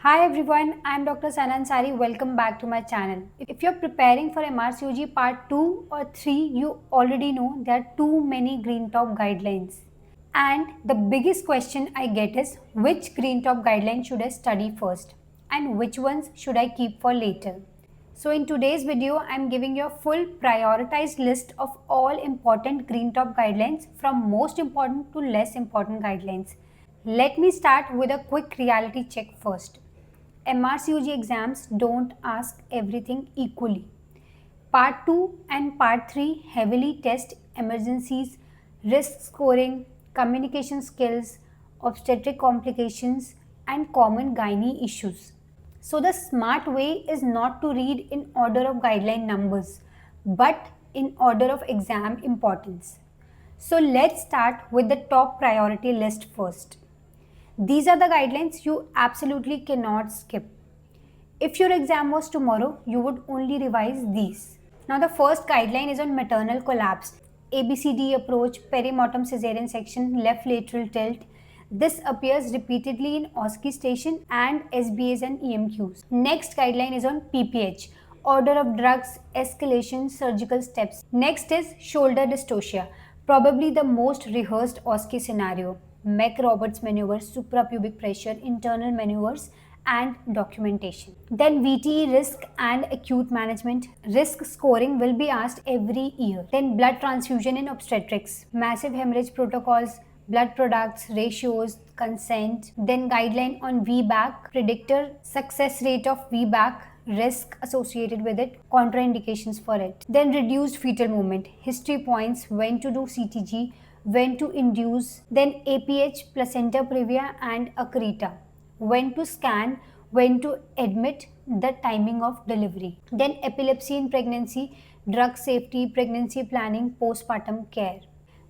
Hi everyone, I am Dr. Sanan Sari. Welcome back to my channel. If you're preparing for MRCOG part 2 or 3, you already know there are too many green top guidelines. And the biggest question I get is which green top guideline should I study first and which ones should I keep for later. So in today's video, I am giving you a full prioritized list of all important green top guidelines from most important to less important guidelines. Let me start with a quick reality check first. MRCOG exams don't ask everything equally. Part 2 and Part 3 heavily test emergencies, risk scoring, communication skills, obstetric complications, and common gynae issues. So, the smart way is not to read in order of guideline numbers, but in order of exam importance. So, let's start with the top priority list first. These are the guidelines you absolutely cannot skip. If your exam was tomorrow, you would only revise these. Now, the first guideline is on maternal collapse, ABCD approach, perimortem cesarean section, left lateral tilt. This appears repeatedly in OSCE station and SBAs and EMQs. Next guideline is on PPH, order of drugs, escalation, surgical steps. Next is shoulder dystocia, probably the most rehearsed OSCE scenario. Mac-Roberts maneuvers, suprapubic pressure, internal maneuvers, and documentation. Then VTE risk and acute management. Risk scoring will be asked every year. Then blood transfusion in obstetrics, massive hemorrhage protocols, blood products, ratios, consent. Then guideline on VBAC, predictor success rate of VBAC, risk associated with it, contraindications for it. Then reduced fetal movement, history points, when to do CTG, when to induce, then APH, placenta previa and accreta, when to scan, when to admit, the timing of delivery. Then epilepsy in pregnancy, drug safety, pregnancy planning, postpartum care.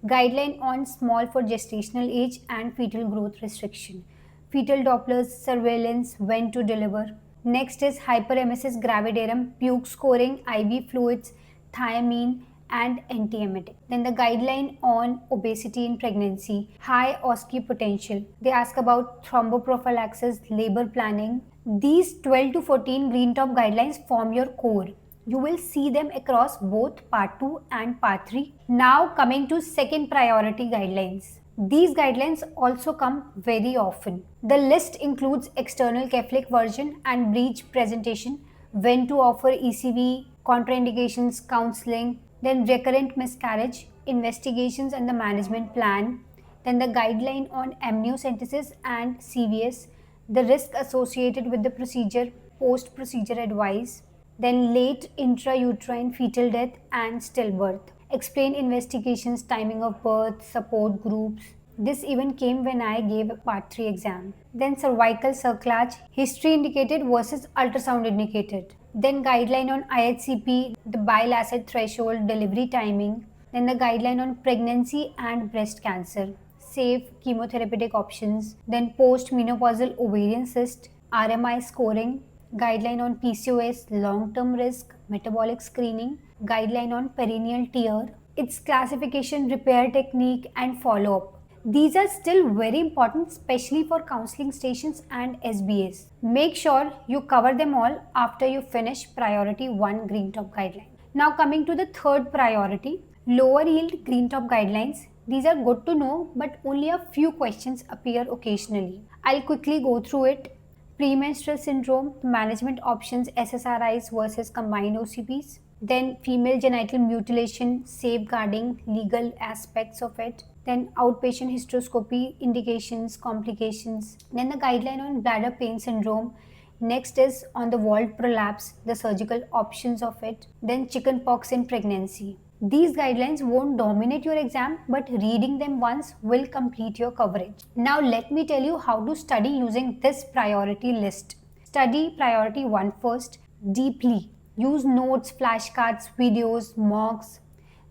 Guideline on small for gestational age and fetal growth restriction. Fetal Dopplers, surveillance, when to deliver. Next is hyperemesis gravidarum, puke scoring, IV fluids, thiamine, and antiemetic. Then the guideline on obesity in pregnancy, high OSCE potential. They ask about thromboprophylaxis, labor planning. These 12 to 14 green top guidelines form your core. You will see them across both part 2 and part 3. Now coming to second priority guidelines. These guidelines also come very often. The list includes external Catholic version and breech presentation, when to offer ECV, contraindications, counseling, then recurrent miscarriage, investigations and the management plan, then the guideline on amniocentesis and CVS, the risk associated with the procedure, post-procedure advice, then late intrauterine fetal death and stillbirth. Explain investigations, timing of birth, support groups. This even came when I gave a part 3 exam. Then cervical cerclage, history indicated versus ultrasound indicated. Then guideline on IHCP, the bile acid threshold, delivery timing. Then the guideline on pregnancy and breast cancer, safe chemotherapeutic options. Then post-menopausal ovarian cyst, RMI scoring. Guideline on PCOS, long-term risk, metabolic screening. Guideline on perineal tear, its classification, repair technique and follow-up. These are still very important, especially for counseling stations and SBAs. Make sure you cover them all after you finish priority 1 green top guideline. Now coming to the third priority, lower yield green top guidelines. These are good to know, but only a few questions appear occasionally. I'll quickly go through it. Premenstrual syndrome, management options, SSRIs versus combined OCPs. Then female genital mutilation, safeguarding, legal aspects of it. Then outpatient hysteroscopy, indications, complications. Then the guideline on bladder pain syndrome. Next is on the walled prolapse, the surgical options of it. Then chickenpox in pregnancy. These guidelines won't dominate your exam, but reading them once will complete your coverage. Now let me tell you how to study using this priority list. Study priority 1 first, deeply. Use notes, flashcards, videos, mocks.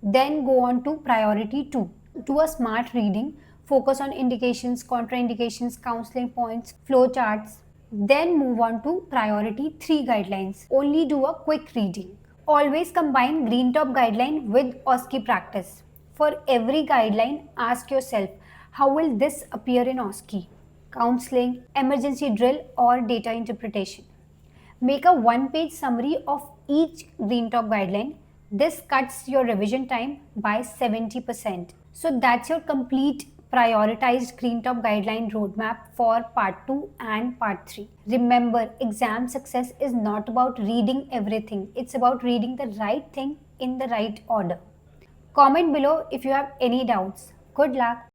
Then go on to priority 2. Do a smart reading. Focus on indications, contraindications, counseling points, flow charts. Then move on to priority 3 guidelines. Only do a quick reading. Always combine green top guideline with OSCE practice. For every guideline, ask yourself, how will this appear in OSCE? counseling, emergency drill, or data interpretation. Make a one-page summary of each Green Talk guideline. This cuts your revision time by 70%. So that's your complete prioritized Green Talk guideline roadmap for part 2 and part 3. Remember, exam success is not about reading everything. It's about reading the right thing in the right order. Comment below if you have any doubts. Good luck.